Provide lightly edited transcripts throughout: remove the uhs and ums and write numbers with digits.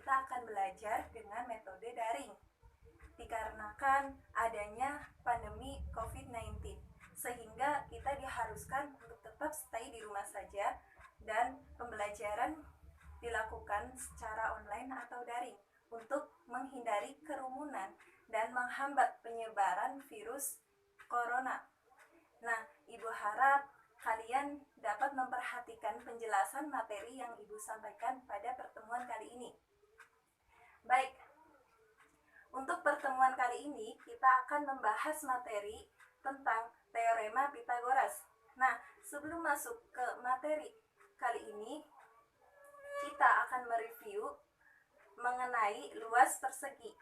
kita akan belajar dengan metode daring. Dikarenakan adanya pandemi COVID-19, sehingga kita diharuskan untuk tetap stay di rumah saja dan pembelajaran dilakukan secara online atau daring untuk menghindari kerumunan dan menghambat penyebaran virus corona. Nah, Ibu harap kalian dapat memperhatikan penjelasan materi yang Ibu sampaikan pada pertemuan kali ini. Baik, untuk pertemuan kali ini kita akan membahas materi tentang teorema Pythagoras. Nah, sebelum masuk ke materi kali ini, kita akan mereview mengenai luas persegi.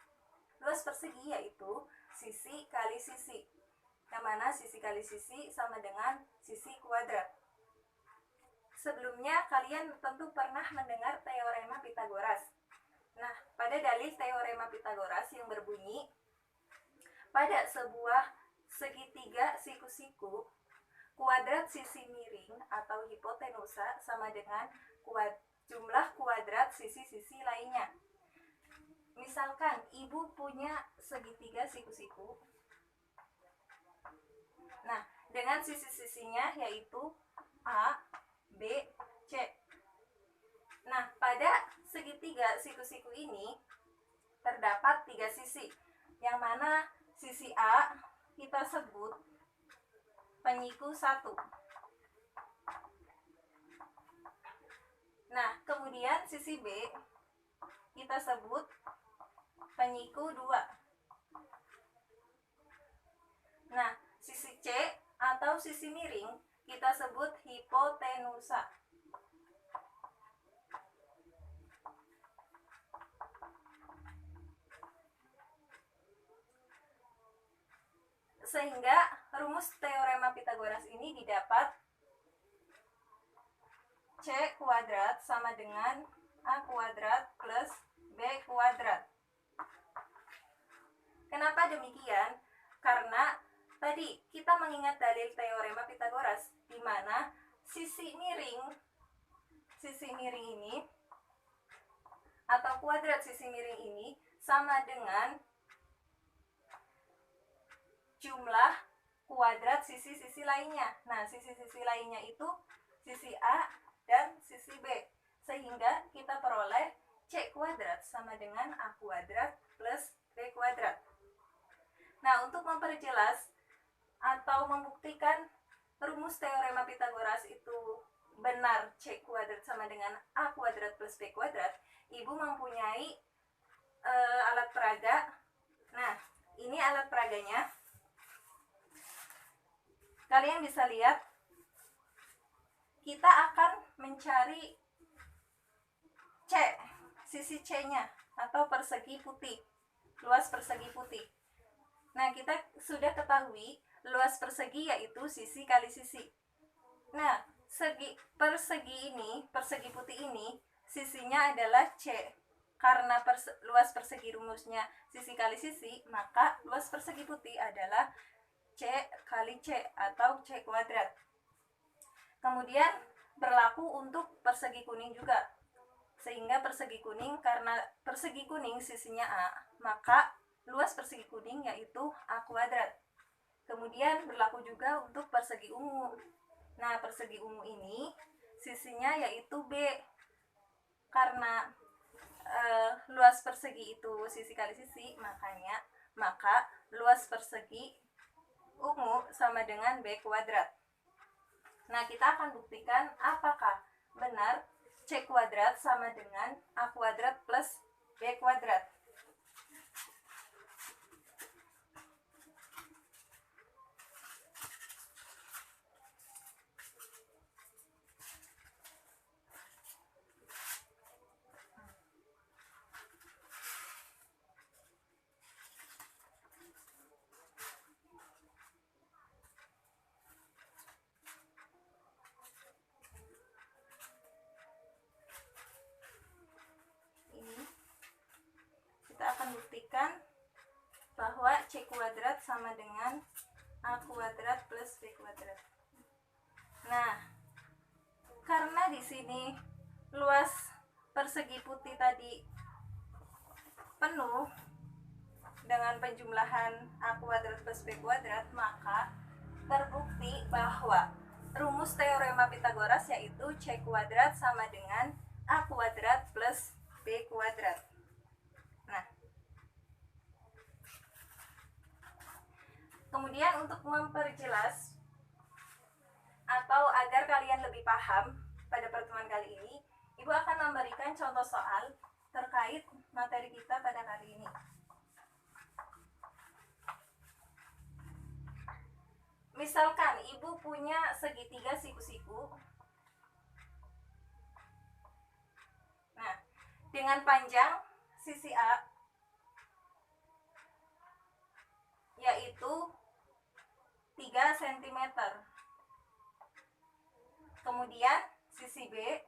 Luas persegi yaitu sisi kali sisi, yang mana sisi kali sisi sama dengan sisi kuadrat. Sebelumnya kalian tentu pernah mendengar teorema Pythagoras. Nah, pada dalil teorema Pythagoras yang berbunyi, pada sebuah segitiga siku-siku, kuadrat sisi miring atau hipotenusa sama dengan jumlah kuadrat sisi-sisi lainnya. Misalkan ibu punya segitiga siku-siku. Nah, dengan sisi-sisinya yaitu A, B, C. Nah, pada segitiga siku-siku ini terdapat 3 sisi, yang mana sisi A kita sebut penyiku 1. Nah, kemudian sisi B kita sebut penyiku 2. Nah, sisi C atau sisi miring kita sebut hipotenusa. Sehingga rumus teorema Pythagoras ini didapat C kuadrat sama dengan A kuadrat plus B kuadrat. Kenapa demikian? Karena tadi kita mengingat dalil teorema Pythagoras, di mana sisi miring ini atau kuadrat sisi miring ini sama dengan jumlah kuadrat sisi-sisi lainnya. Nah, sisi-sisi lainnya itu sisi A dan sisi B. Sehingga kita peroleh C kuadrat sama dengan A kuadrat plus B kuadrat. Nah, untuk memperjelas atau membuktikan rumus teorema Pythagoras itu benar C kuadrat sama dengan A kuadrat plus B kuadrat, Ibu mempunyai alat peraga. Nah, ini alat peraganya. Kalian bisa lihat, kita akan mencari C, sisi C-nya atau persegi putih, luas persegi putih. Nah, kita sudah ketahui luas persegi yaitu sisi kali sisi. Nah, persegi putih ini, sisinya adalah C. Karena luas persegi rumusnya sisi kali sisi, maka luas persegi putih adalah C kali C atau C kuadrat. Kemudian berlaku untuk persegi kuning juga. Sehingga persegi kuning, karena persegi kuning sisinya A, maka luas persegi kuning yaitu A kuadrat. Kemudian berlaku juga untuk persegi ungu. Nah, persegi ungu ini sisinya yaitu B. Karena luas persegi itu sisi kali sisi, maka luas persegi ungu sama dengan B kuadrat. Nah, kita akan buktikan apakah benar C kuadrat sama dengan A kuadrat plus B kuadrat. Buktikan bahwa C kuadrat sama dengan A kuadrat plus B kuadrat. Nah, karena di sini luas persegi putih tadi penuh dengan penjumlahan A kuadrat plus B kuadrat, maka terbukti bahwa rumus teorema Pitagoras yaitu C kuadrat sama dengan A kuadrat plus B kuadrat. Nah, kemudian untuk memperjelas atau agar kalian lebih paham pada pertemuan kali ini, Ibu akan memberikan contoh soal terkait materi kita pada kali ini. Misalkan Ibu punya segitiga siku-siku. Nah, dengan panjang sisi A yaitu 3 cm. Kemudian sisi B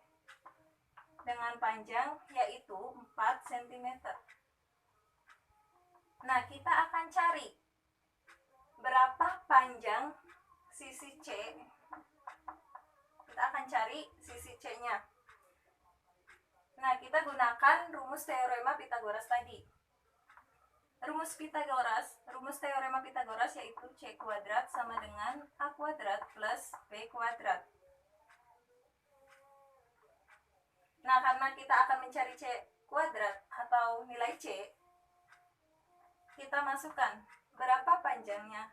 dengan panjang yaitu 4 cm. Nah, kita akan cari berapa panjang sisi C. Kita akan cari sisi C-nya. Nah, kita gunakan rumus teorema Pitagoras tadi. Rumus teorema Pitagoras yaitu C kuadrat sama dengan A kuadrat plus B kuadrat. Nah, karena kita akan mencari C kuadrat atau nilai C, kita masukkan berapa panjangnya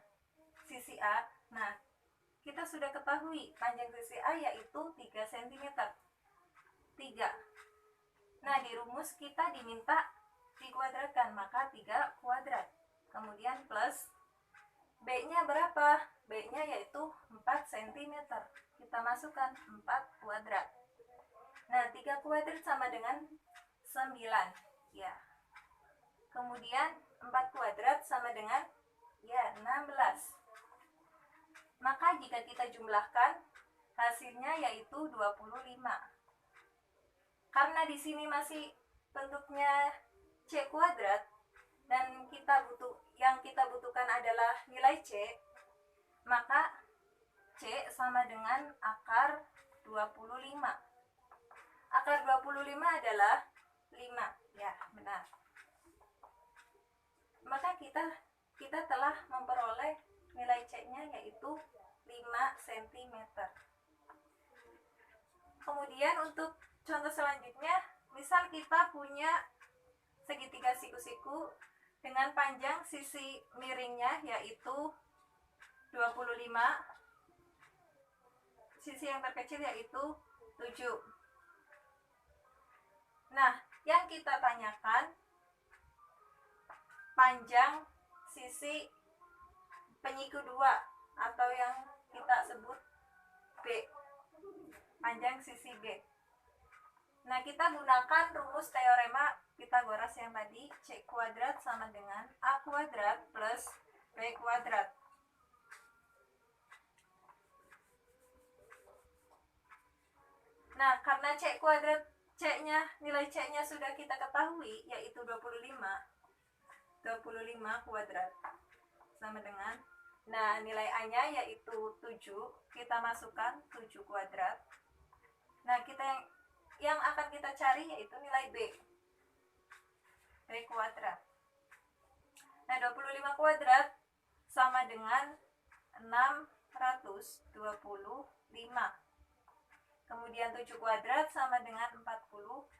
sisi A. Nah, kita sudah ketahui panjang sisi A yaitu 3 cm. 3. Nah, di rumus kita diminta dikuadratkan, maka 3 kuadrat. Kemudian plus B-nya berapa? B-nya yaitu 4 cm. Kita masukkan 4 kuadrat. Nah, 3 kuadrat sama dengan 9. Ya. Kemudian 4 kuadrat sama dengan 16. Maka jika kita jumlahkan, hasilnya yaitu 25. Karena di sini masih bentuknya C kuadrat dan yang kita butuhkan adalah nilai C, maka C sama dengan akar 25. Akar 25 adalah 5. Ya, benar. Maka kita telah memperoleh nilai C-nya yaitu 5 cm. Kemudian untuk contoh selanjutnya, misal kita punya segitiga siku-siku dengan panjang sisi miringnya yaitu 25, sisi yang terkecil yaitu 7. Nah, yang kita tanyakan panjang sisi penyiku 2 atau yang kita sebut B. Panjang sisi B. Nah, kita gunakan rumus teorema Pitagoras yang tadi, C kuadrat sama dengan A kuadrat plus B kuadrat. Nah, karena C kuadrat nilai C-nya sudah kita ketahui yaitu 25 kuadrat sama dengan, nah nilai A-nya yaitu 7, kita masukkan 7 kuadrat. Nah, yang akan kita cari yaitu nilai B kuadrat. Nah, 25 kuadrat sama dengan 625. Kemudian 7 kuadrat sama dengan 49.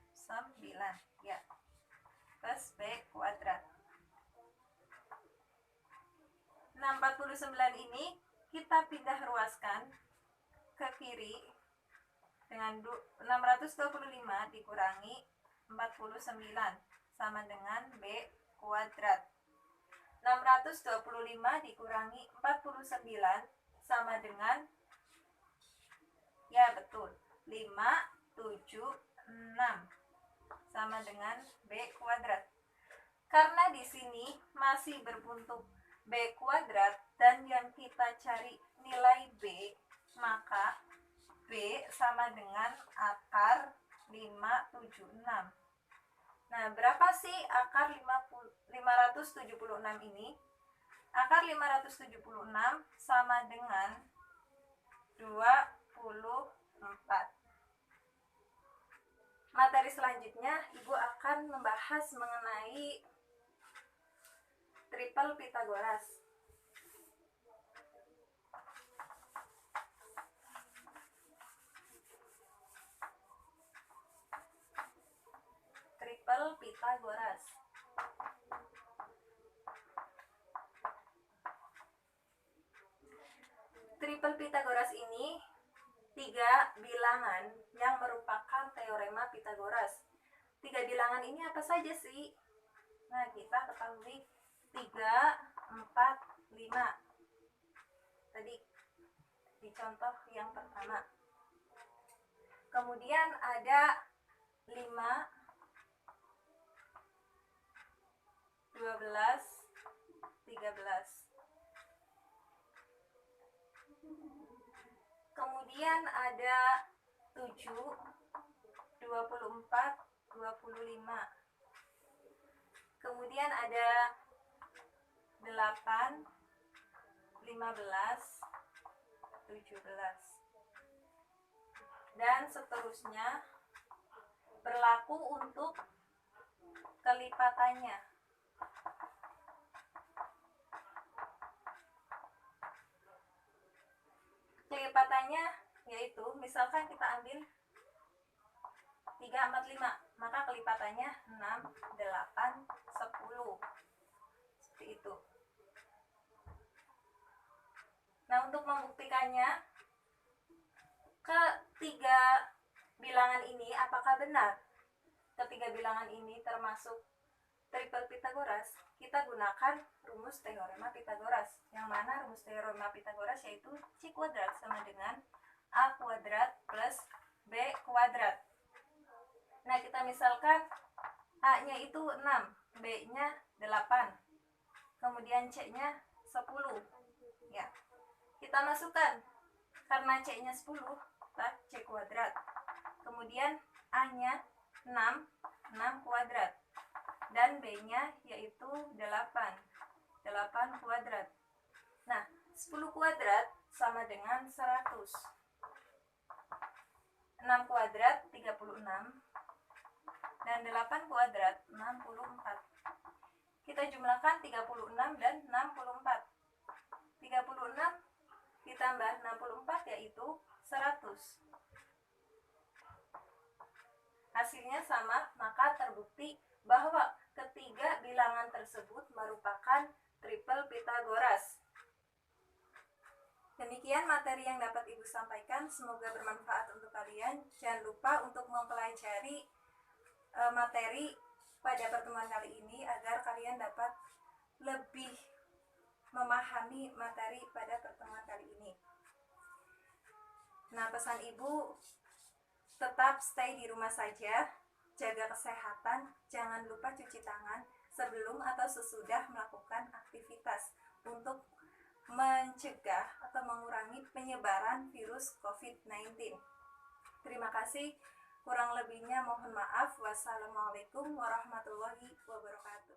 Ya. Plus B kuadrat. Nah, 49 ini kita pindah ruaskan ke kiri dengan 625 dikurangi 49 sama dengan B kuadrat. 625 dikurangi 49 sama dengan, ya betul, 576 sama dengan B kuadrat. Karena di sini masih berbentuk B kuadrat dan yang kita cari nilai B, maka B sama dengan akar 576. Nah, berapa sih akar 576 ini? Akar 576 sama dengan 24. Materi selanjutnya, Ibu akan membahas mengenai triple Pythagoras. Triple Pythagoras. Triple Pythagoras ini 3 bilangan yang merupakan teorema Pythagoras. 3 bilangan ini apa saja sih? Nah, kita ketahui 3, 4, 5. Tadi di contoh yang pertama. Kemudian ada 5, 12, 13. Kemudian ada 7, 24, 25. Kemudian ada 8, 15, 17. Dan seterusnya berlaku untuk kelipatannya. Kelipatannya yaitu misalkan kita ambil 3, 4, 5, maka kelipatannya 6, 8, 10. Seperti itu. Nah, untuk membuktikannya, ketiga bilangan ini apakah benar? Ketiga bilangan ini termasuk triple Pythagoras. Kita gunakan rumus teorema Pythagoras. Yang mana rumus teorema Pythagoras yaitu C kuadrat sama dengan A kuadrat plus B kuadrat. Nah, kita misalkan A-nya itu 6, B-nya 8, kemudian C-nya 10. Ya. Kita masukkan, karena C-nya 10, kita C kuadrat. Kemudian A-nya 6 kuadrat. Dan B-nya yaitu 8 kuadrat. Nah, 10 kuadrat sama dengan 100. 6 kuadrat 36. Dan 8 kuadrat 64. Kita jumlahkan 36 dan 64. 36 ditambah 64 yaitu 100. Hasilnya sama, maka terbukti bahwa ketiga bilangan tersebut merupakan triple Pythagoras. Demikian materi yang dapat Ibu sampaikan, semoga bermanfaat untuk kalian. Jangan lupa untuk mempelajari materi pada pertemuan kali ini agar kalian dapat lebih memahami materi pada pertemuan kali ini. Nah, pesan Ibu, tetap stay di rumah saja, jaga kesehatan, jangan lupa cuci tangan sebelum atau sesudah melakukan aktivitas untuk mencegah atau mengurangi penyebaran virus COVID-19. Terima kasih. Kurang lebihnya mohon maaf. Wassalamualaikum warahmatullahi wabarakatuh.